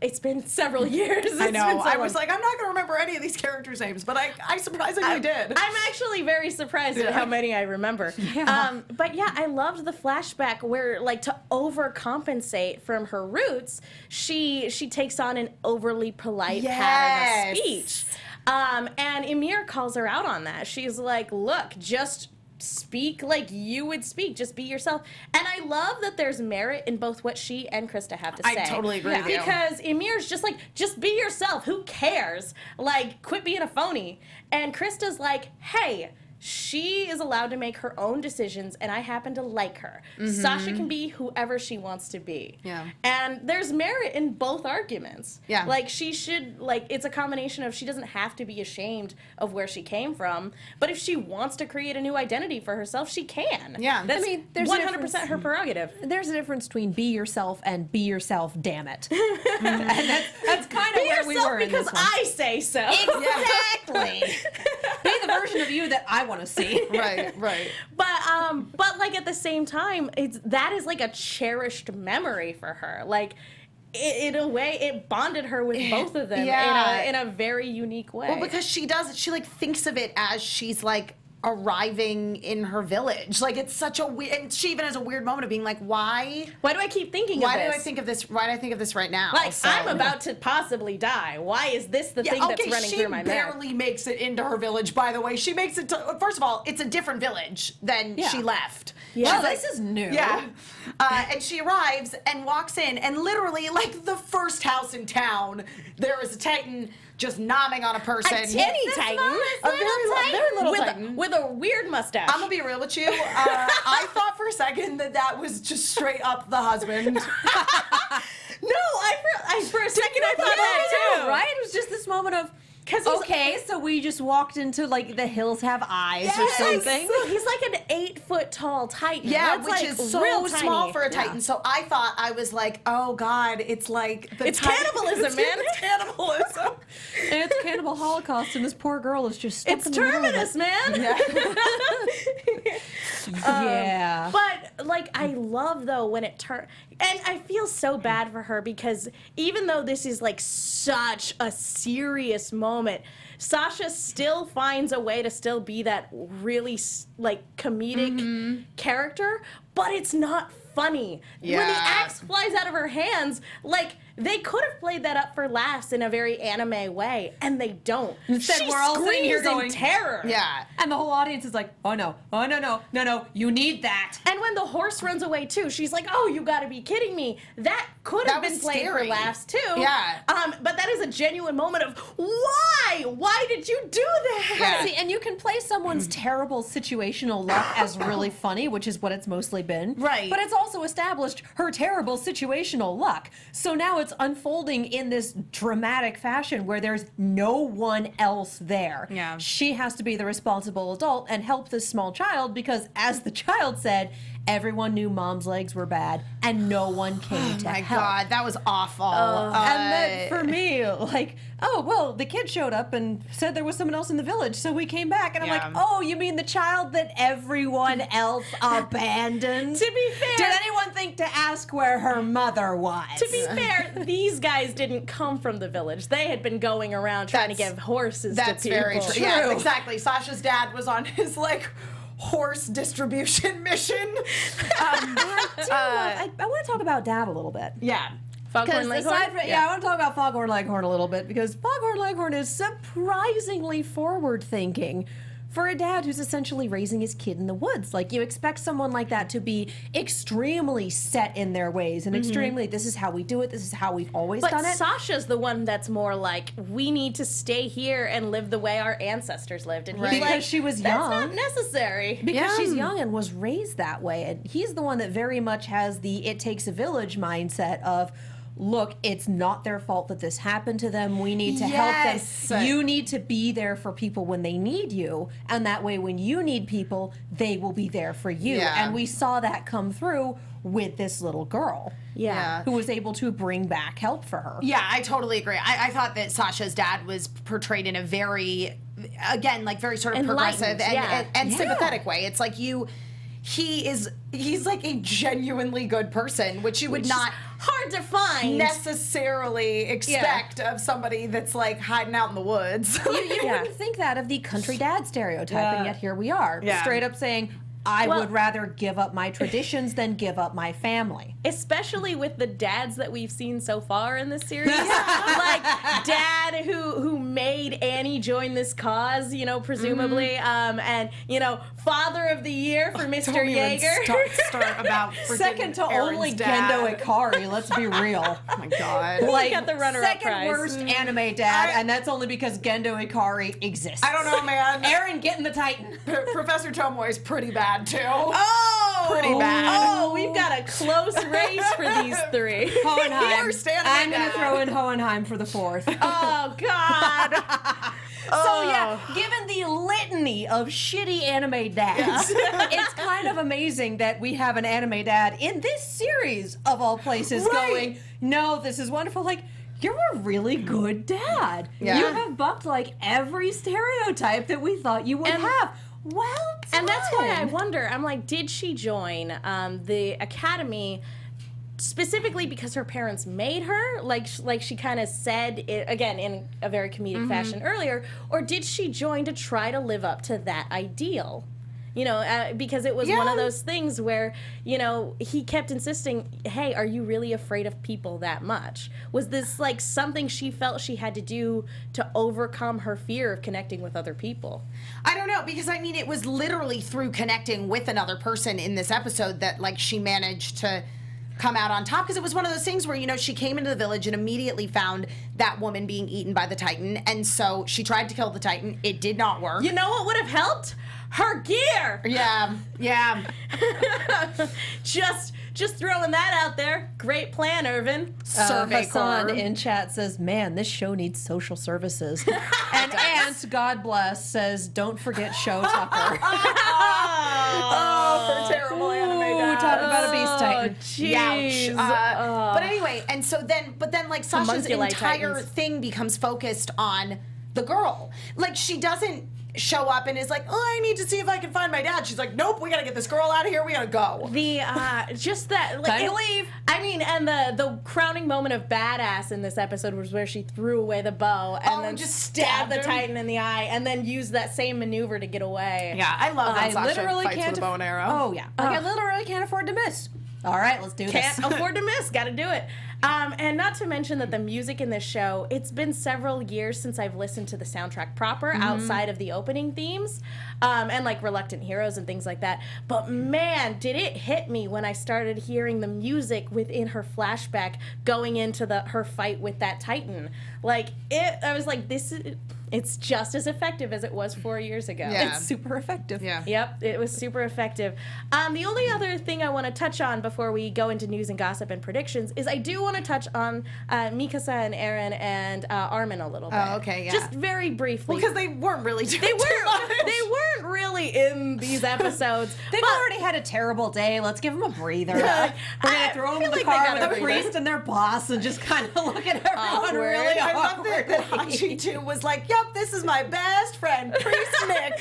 It's been several years. I know. Been so I was long. like, I'm not going to remember any of these characters' names, but I surprisingly did. I'm actually very surprised at how many I remember. But yeah, I loved the flashback where, like, to overcompensate from her roots, she takes on an overly polite pattern of speech. And Ymir calls her out on that. She's like, look, just speak like you would speak. Just be yourself. And I love that there's merit in both what she and Krista have to say. I totally agree with you. Because Ymir's just like, just be yourself. Who cares? Like, quit being a phony. And Krista's like, hey, she is allowed to make her own decisions, and I happen to like her. Sasha can be whoever she wants to be. Yeah. And there's merit in both arguments. Yeah. Like, she should, like, it's a combination of she doesn't have to be ashamed of where she came from, but if she wants to create a new identity for herself, she can. Yeah. That's I mean, there's a 100% difference. her prerogative. There's a difference between be yourself and be yourself, damn it. And that's kind of Be where we yourself were in because this one. I say so. Exactly. Be the version of you that I want to see. Right. But like at the same time, that is like a cherished memory for her. Like in a way, it bonded her with both of them in a very unique way. Well, because she like thinks of it as she's like arriving in her village. Like it's such a weird, and she even has a weird moment of being like, why do I keep thinking of this? Why do I think of this right now? Like, So- I'm about to possibly die. Why is this the thing that's running through my she mind? barely makes it into her village, by the way. She makes it to, first of all, it's a different village than she left. Yeah. Well, this is new. Yeah. And she arrives and walks in, and literally, like, the first house in town, there is a Titan just nomming on a person. A tiny Titan. A very little Titan. With a weird mustache. I'm gonna be real with you. I thought for a second that was just straight up the husband. No, for a second I thought that too. Right? It was just this moment of, Because Okay, so we just walked into like the hills have eyes or something. He's like an 8-foot tall Titan. Yeah, That's which like is so real small tiny. for a Titan. So I thought, I was like, oh God, it's like the It's cannibalism, man. It's cannibalism. It's cannibal holocaust, and this poor girl is just stuck It's in the middle of it. Terminus, man. Yeah. But like, I love though when it turns, and I feel so bad for her because even though this is like such a serious moment, Sasha still finds a way to still be that really like comedic character, but it's not funny. When the Yeah. axe flies out of her hands, like they could have played that up for laughs in a very anime way, and they don't. Instead, She we're all sitting here screams in going, terror. Yeah. And the whole audience is like, oh no, no, you need that. And when the horse runs away too, she's like, "Oh, you got to be kidding me!" That could have That been was played scary. for laughs too. Yeah. But that is a genuine moment of why? Why did you do that? Yeah. See, and you can play someone's terrible situational luck as really funny, which is what it's mostly been. Right. But it's also established her terrible situational luck. So now it's unfolding in this dramatic fashion where there's no one else there. Yeah. She has to be the responsible adult and help this small child because, as the child said, everyone knew mom's legs were bad and no one came to My help. God, that was awful. And that for me, like, oh, well, the kid showed up and said there was someone else in the village, so we came back. And I'm Yeah. like, oh, you mean the child that everyone else abandoned? To be fair- Did anyone think to ask where her mother was? To be fair, these guys didn't come from the village. They had been going around trying to That's- give horses to That's people. very true. Yeah, exactly. Sasha's dad was on his like horse distribution mission. I want to talk about Dad a little bit. Yeah. Foghorn Because Leghorn? aside from, yeah, I want to talk about Foghorn Leghorn a little bit because Foghorn Leghorn is surprisingly forward-thinking for a dad who's essentially raising his kid in the woods. Like, you expect someone like that to be extremely set in their ways and extremely, this is how we do it, this is how we've always But done it. Sasha's the one that's more like, we need to stay here and live the way our ancestors lived. And he's Right. like, Because she was that's young. not necessary. Because she's young and was raised that way. And he's the one that very much has the it takes a village mindset of, look, it's not their fault that this happened to them. We need to Yes. help them. You need to be there for people when they need you. And that way, when you need people, they will be there for you. Yeah. And we saw that come through with this little girl. Yeah. Who was able to bring back help for her. Yeah, I totally agree. I thought that Sasha's dad was portrayed in a very, again, like very sort of Enlightened, progressive and, yeah. and Yeah. sympathetic way. It's like he's like a genuinely good person, which you would not Hard to find. necessarily expect of somebody that's like hiding out in the woods. You Yeah. wouldn't think that of the country dad stereotype, and yet here we are. Yeah. Straight up saying, I Well- would rather give up my traditions than give up my family. Especially with the dads that we've seen so far in this series. Like dad who made Annie join this cause, you know, presumably, and you know, father of the year for Mr. Don't even Yeager. start about freaking Second to Aaron's only dad. Gendo Ikari, let's be real. Oh my god. Like, got the runner-up second prize. worst anime dad, and that's only because Gendo Ikari exists. I don't know, man. Aaron, get in the Titan. Professor Tomoe's pretty bad too. Oh, Pretty bad. Oh, we've got a close race for these three. Hohenheim. You're standing I'm my going to dad. throw in Hohenheim for the fourth. Oh God. So yeah, given the litany of shitty anime dads, it's kind of amazing that we have an anime dad in this series of all places Right. going, no, this is wonderful. Like, you're a really good dad. Yeah. You have bucked like every stereotype that we thought you would And- have. Well done. And that's why I wonder. I'm like, did she join the academy specifically because her parents made her? Like she kind of said it, again in a very comedic fashion earlier, or did she join to try to live up to that ideal? You know, because it was one of Yeah. those things where, you know, he kept insisting, hey, are you really afraid of people that much? Was this like something she felt she had to do to overcome her fear of connecting with other people? I don't know, because I mean, it was literally through connecting with another person in this episode that like she managed to come out on top, because it was one of those things where, you know, she came into the village and immediately found that woman being eaten by the Titan, and so she tried to kill the Titan. It did not work. You know what would have helped? Her gear! Yeah. Just Just throwing that out there. Great plan, Irvin. Survey Hassan Corps. in chat says, man, this show needs social services. And Ant, God bless, says, don't forget Show Tucker. Oh, for terrible anime Ooh, dads. talk about a beast titan. Jeez. But anyway, and so then, like Sasha's Homunculi entire titans. thing becomes focused on the girl. Like she doesn't show up and is like, oh, I need to see if I can find my dad. She's like, nope, we gotta get this girl out of here. We gotta go. The just that like Time to leave. I mean, and the crowning moment of badass in this episode was where she threw away the bow and then just stabbed the stabbed him. Titan in the eye and then used that same maneuver to get away. Yeah, I love that I Sasha literally fights can't. with a bow and arrow. Oh, yeah. Like, I literally can't afford to miss. All right, let's do Can't this. afford to miss. Got to do it. And not to mention that the music in this show, it's been several years since I've listened to the soundtrack proper outside of the opening themes and like Reluctant Heroes and things like that. But man, did it hit me when I started hearing the music within her flashback going into her fight with that Titan. Like I was like, it's just as effective as it was 4 years ago. Yeah. It's super effective. Yeah. Yep, it was super effective. The only other thing I want to touch on before we go into news and gossip and predictions is I do want to touch on Mikasa and Eren and Armin a little bit. Oh, okay, yeah. Just very briefly. Because they weren't really doing they too much. weren't really in these episodes. They've but- already had a terrible day. Let's give them a breather. Yeah. We're I going to throw them feel in the like they car got with a a breather. priest and their boss and just kind of look at everyone Awkward. really I love awkward. that Hachi too was like, yep, this is my best friend, Priest Nick.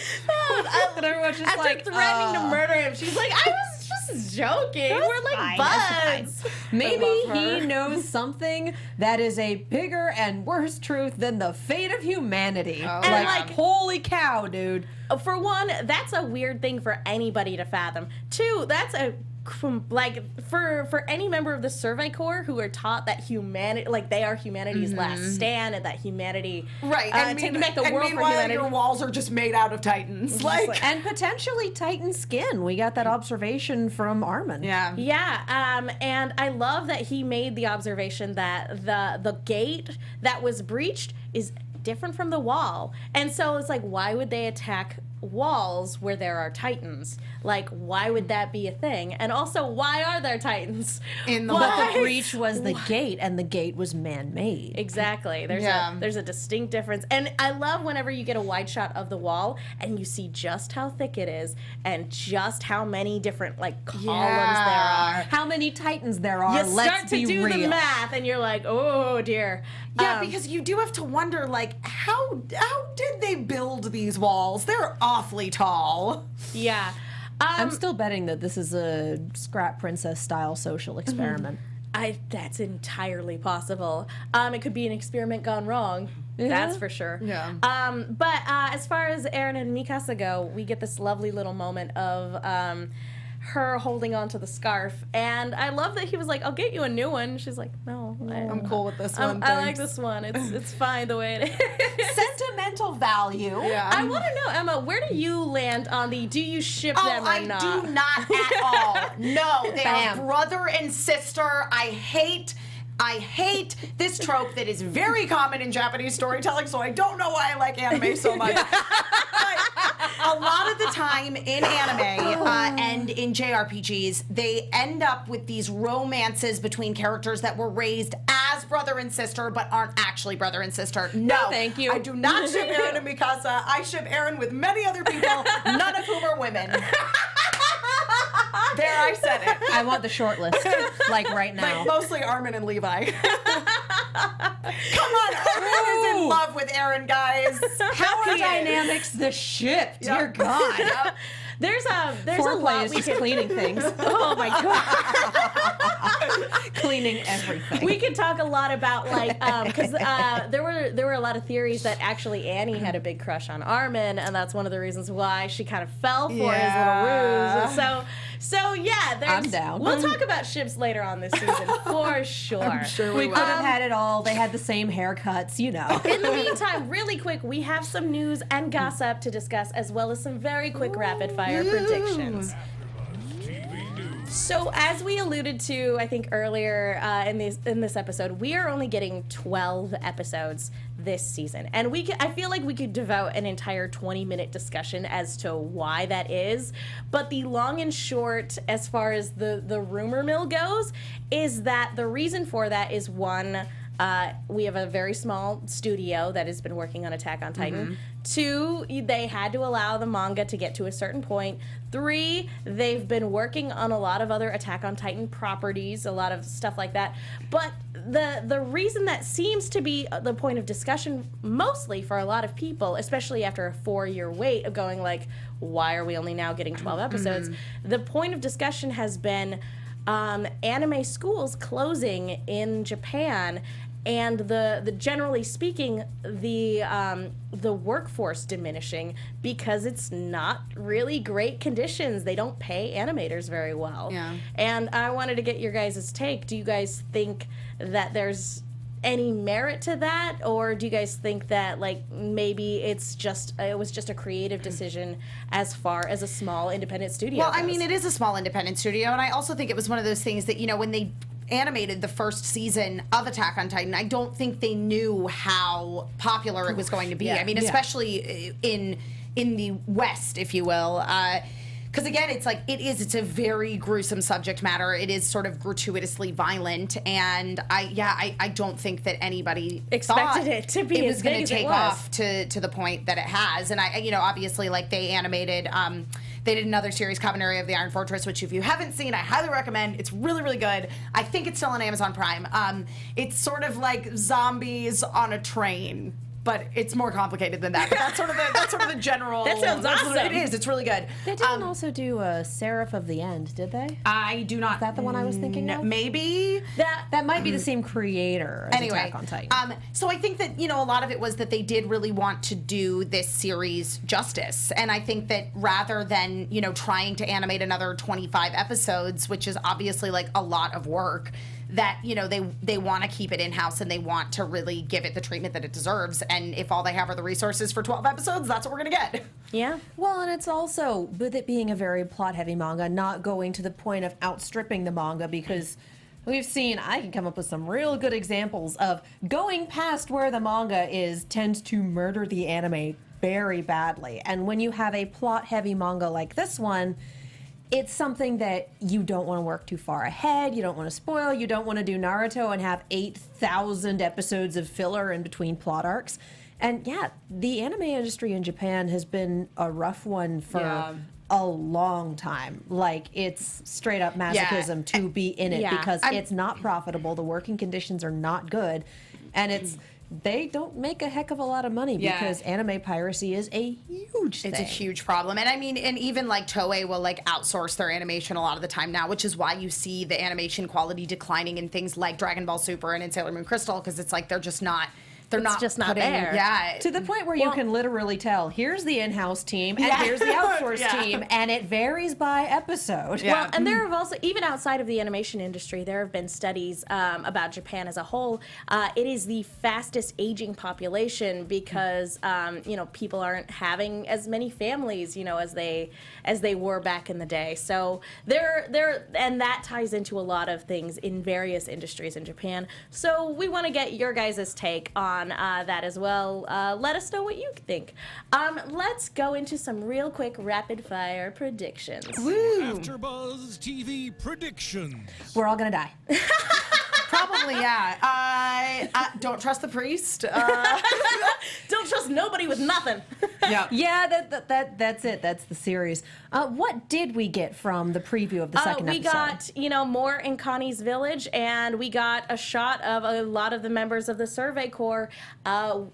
And everyone's just After like, threatening to murder him, she's like, I was just joking. We're like fine, that's buds. Maybe I love he her. knows something that is a bigger and worse truth than the fate of humanity. Oh, And, like, like- holy cow, dude. For one, that's a weird thing for anybody to fathom. Two, that's a like for any member of the Survey Corps who are taught that humanity, like they are humanity's last stand, and that humanity, Right, taking back the and world for meanwhile, humanity. your walls are just made out of titans. Like, And potentially Titan skin. We got that observation from Armin. yeah. Yeah, and I love that he made the observation that the gate that was breached is different from the wall, and so it's like, why would they attack walls where there are titans? Like, why would that be a thing? And also, why are there titans In the Why? But the breach was the gate, and the gate was man-made. Exactly. There's Yeah. there's a distinct difference. And I love whenever you get a wide shot of the wall and you see just how thick it is and just how many different like columns there are. How many Titans there are? You Let's start to be do real. the math and you're like, oh dear. Yeah, because you do have to wonder, like, how did they build these walls? They're awfully tall. Yeah. I'm still betting that this is a Scrap Princess style social experiment. That's entirely possible. It could be an experiment gone wrong. That's for sure. Yeah. But as far as Eren and Mikasa go, we get this lovely little moment of her holding on to the scarf, and I love that he was like, "I'll get you a new one." She's like, "No, I'm cool with this one. I like thanks." this one. It's fine the way it is." Sentimental value. Yeah. I want to know, Emma, where do you land on the? Do you ship them or I not? do not at all. No, they Bam. are brother and sister. I hate this trope that is very common in Japanese storytelling, so I don't know why I like anime so much. But a lot of the time in anime and in JRPGs, they end up with these romances between characters that were raised as brother and sister but aren't actually brother and sister. No, thank you. I do not ship Eren and Mikasa. I ship Eren with many other people, none of whom are women. There, I said it. I want the short list, like right now. Like mostly Armin and Levi. Come on, Armin is in love with Eren, guys. Power He is. dynamics, the ship. Dear Yep. God. Yep. There's a Foreplay lot is we just could. cleaning things. Oh my god. Cleaning everything. We could talk a lot about like because there were a lot of theories that actually Annie had a big crush on Armin, and that's one of the reasons why she kind of fell for his little Yeah. ruse. So yeah, I'm down. We'll talk about ships later on this season for sure. I'm sure we we could will. have had it all. They had the same haircuts, you know. In the meantime, really quick, we have some news and gossip to discuss, as well as some very quick rapid fire predictions. So, as we alluded to, I think earlier in this episode, we are only getting 12 episodes this season, and I feel like we could devote an entire 20-minute discussion as to why that is. But the long and short, as far as the rumor mill goes, is that the reason for that is one. We have a very small studio that has been working on Attack on Titan. Mm-hmm. 2, they had to allow the manga to get to a certain point. 3, they've been working on a lot of other Attack on Titan properties, a lot of stuff like that. But the reason that seems to be the point of discussion mostly for a lot of people, especially after a 4-year wait of going like, why are we only now getting 12 episodes? Mm-hmm. The point of discussion has been anime schools closing in Japan, and the generally speaking, the workforce diminishing because it's not really great conditions. They don't pay animators very well. Yeah. And I wanted to get your guys' take. Do you guys think that there's any merit to that, or do you guys think that like maybe it was just a creative decision as far as a small independent studio Well, I goes? mean, it is a small independent studio, and I also think it was one of those things that, you know, when they animated the first season of Attack on Titan, I don't think they knew how popular it was going to be. Yeah. I mean, especially in the West, if you will. Because again, it's a very gruesome subject matter. It is sort of gratuitously violent, and I don't think that anybody Expected thought it to be it as was big going as to it take was. off to the point that it has. And obviously, like, they animated. They did another series, Cavalry of the Iron Fortress, which if you haven't seen, I highly recommend. It's really, really good. I think it's still on Amazon Prime. It's sort of like zombies on a train, but it's more complicated than that. But that's sort of the general. That sounds that's what awesome. it is. It's really good. They didn't also do a Seraph of the End, did they? I do not. Is that the one I was thinking of? Maybe. That might be the same creator as Anyway, Attack on Titan. so I think that, a lot of it was that they did really want to do this series justice. And I think that rather than, trying to animate another 25 episodes, which is obviously like a lot of work, that, they want to keep it in-house and they want to really give it the treatment that it deserves. And if all they have are the resources for 12 episodes, that's what we're going to get. Yeah. Well, and it's also, with it being a very plot-heavy manga, not going to the point of outstripping the manga, because we've seen, I can come up with some real good examples of going past where the manga is tends to murder the anime very badly. And when you have a plot-heavy manga like this one, it's something that you don't want to work too far ahead, you don't want to spoil, you don't want to do Naruto and have 8,000 episodes of filler in between plot arcs. And yeah, the anime industry in Japan has been a rough one for a long time. Like, it's straight up masochism to be in it because it's not profitable, the working conditions are not good, and they don't make a heck of a lot of money because anime piracy is a huge thing. It's a huge problem. And I mean, and even like Toei will like outsource their animation a lot of the time now, which is why you see the animation quality declining in things like Dragon Ball Super and in Sailor Moon Crystal, because it's like they're just not just not putting, there. Yeah. To the point where you can literally tell, here's the in-house team and here's the outsourced team, and it varies by episode. Well, and there have also, even outside of the animation industry, there have been studies about Japan as a whole. It is the fastest aging population because people aren't having as many families, as they were back in the day. So and that ties into a lot of things in various industries in Japan. So we want to get your guys' take on that as well. Let us know what you think. Let's go into some real quick rapid fire predictions. AfterBuzz TV predictions. We're all gonna die. Probably, yeah. I don't trust the priest. Don't trust nobody with nothing. Yeah, that's it. That's the series. What did we get from the preview of the second we episode? got, more in Connie's village, and we got a shot of a lot of the members of the Survey Corps under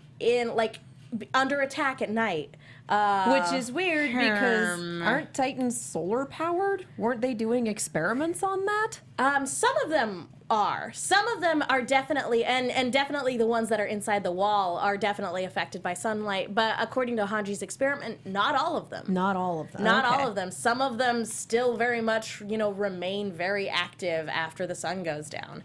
attack at night. Which is weird because aren't Titans solar powered? Weren't they doing experiments on that? Some of them are. Some of them are definitely, and definitely the ones that are inside the wall are definitely affected by sunlight. But according to Hanji's experiment, not all of them. Not all of them. Not Okay. all of them. Some of them still very much, remain very active after the sun goes down.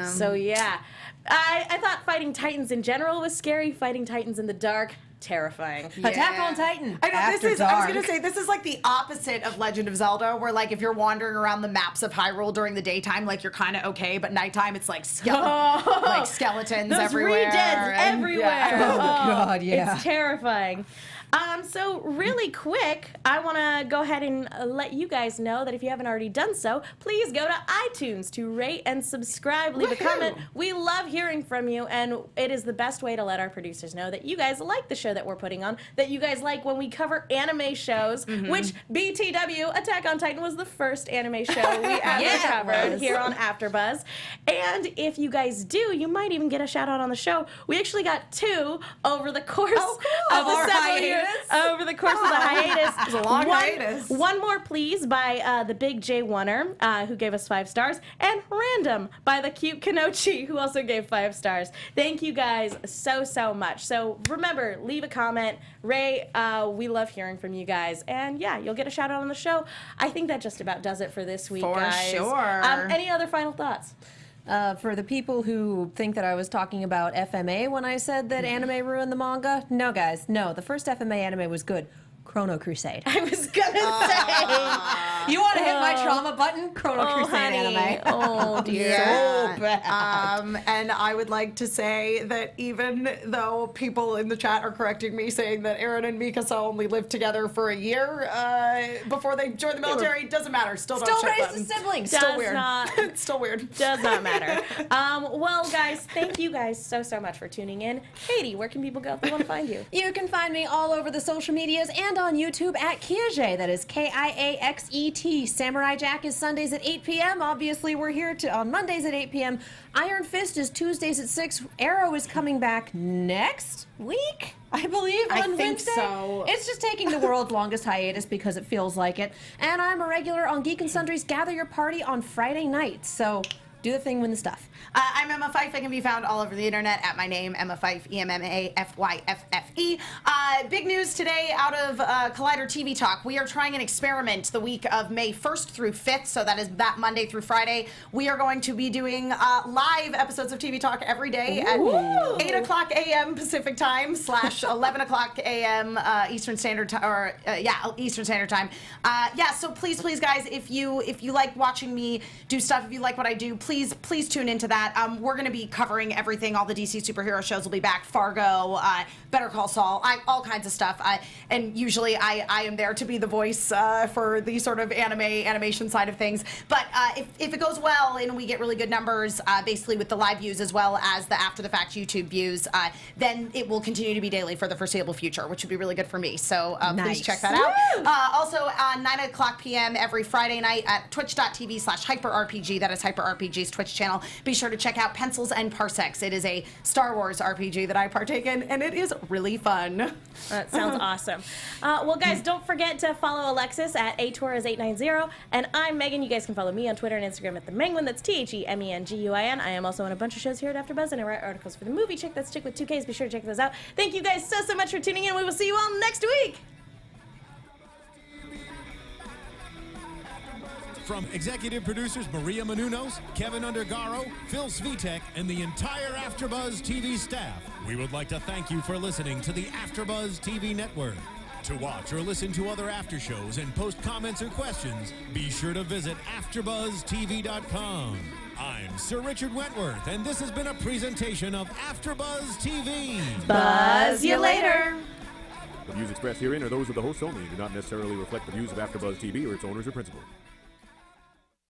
So yeah, I thought fighting Titans in general was scary. Fighting Titans in the dark, terrifying. Attack on Titan. I know After I was dark. gonna say this is like the opposite of Legend of Zelda, where like if you're wandering around the maps of Hyrule during the daytime, like you're kind of okay, but nighttime it's like like skeletons Those everywhere. re-deads and- everywhere. Yeah. Oh, God, yeah. It's terrifying. So really quick, I want to go ahead and let you guys know that if you haven't already done so, please go to iTunes to rate and subscribe, leave a comment. We love hearing from you, and it is the best way to let our producers know that you guys like the show that we're putting on, that you guys like when we cover anime shows, which BTW, Attack on Titan, was the first anime show we ever covered here on AfterBuzz. And if you guys do, you might even get a shout out on the show. We actually got 2 over the course of the Our several years. Over the course of the hiatus. It was a long hiatus. One more, please, by the Big J Oneer, who gave us 5 stars, and Random by the Cute Kanochi, who also gave 5 stars. Thank you guys so much. So remember, leave a comment. Ray, we love hearing from you guys. And yeah, you'll get a shout out on the show. I think that just about does it for this week, For guys. sure. Any other final thoughts? For the people who think that I was talking about FMA when I said that anime ruined the manga, no, guys, no. The first FMA anime was good. Chrono Crusade. I was gonna say. You want to hit my trauma button? Chrono Crusade honey. anime. Oh, dear. Yeah. So bad. And I would like to say that even though people in the chat are correcting me saying that Aaron and Mikasa only lived together for a year before they joined the military, doesn't matter. Still don't Still ship raised them. the siblings. Does Still weird. not- It's still weird. Does not matter. Well, guys, thank you guys so much for tuning in. Katie, where can people go if they want to find you? You can find me all over the social medias and on YouTube at Kiaxet. That is Kiaxet. Samurai Jack is Sundays at 8 p.m. Obviously, we're here on Mondays at 8 p.m. Iron Fist is Tuesdays at 6. Arrow is coming back next week, I believe, I on think Wednesday. so. It's just taking the world's longest hiatus because it feels like it. And I'm a regular on Geek and Sundry's Gather Your Party on Friday nights. So do the thing, win the stuff. I'm Emma Fyffe. I can be found all over the internet at my name, Emma Fyffe, EMMAFYFFE. Big news today out of Collider TV Talk. We are trying an experiment the week of May 1st through 5th, so that is that Monday through Friday. We are going to be doing live episodes of TV Talk every day at 8 o'clock a.m. Pacific time / 11 o'clock a.m. Eastern Standard Time, or Eastern Standard Time. So please, guys, if you like watching me do stuff, if you like what I do, please tune into that. We're going to be covering everything. All the DC superhero shows will be back. Fargo, Better Call Saul, all kinds of stuff. And usually I am there to be the voice for the sort of animation side of things. But if it goes well and we get really good numbers, basically with the live views as well as the after the fact YouTube views, then it will continue to be daily for the foreseeable future, which would be really good for me. So please check that out. Also, 9 o'clock p.m. every Friday night at twitch.tv/hyperrpg. That is HyperRPG's Twitch channel. Be sure to check out Pencils and Parsecs. It is a Star Wars RPG that I partake in, and it is really fun. That sounds awesome. Well, guys, don't forget to follow Alexis at atorres890. And I'm Megan. You guys can follow me on Twitter and Instagram at the Menguin. That's TheMenguin. I am also on a bunch of shows here at AfterBuzz, and I write articles for the Movie Chick. That's Chick with 2 Ks. Be sure to check those out. Thank you guys so much for tuning in. We will see you all next week. From executive producers Maria Menounos, Kevin Undergaro, Phil Svitek, and the entire AfterBuzz TV staff, we would like to thank you for listening to the AfterBuzz TV network. To watch or listen to other after shows and post comments or questions, be sure to visit AfterBuzzTV.com. I'm Sir Richard Wentworth, and this has been a presentation of AfterBuzz TV. Buzz you later. The views expressed herein are those of the hosts only and do not necessarily reflect the views of AfterBuzz TV or its owners or principals.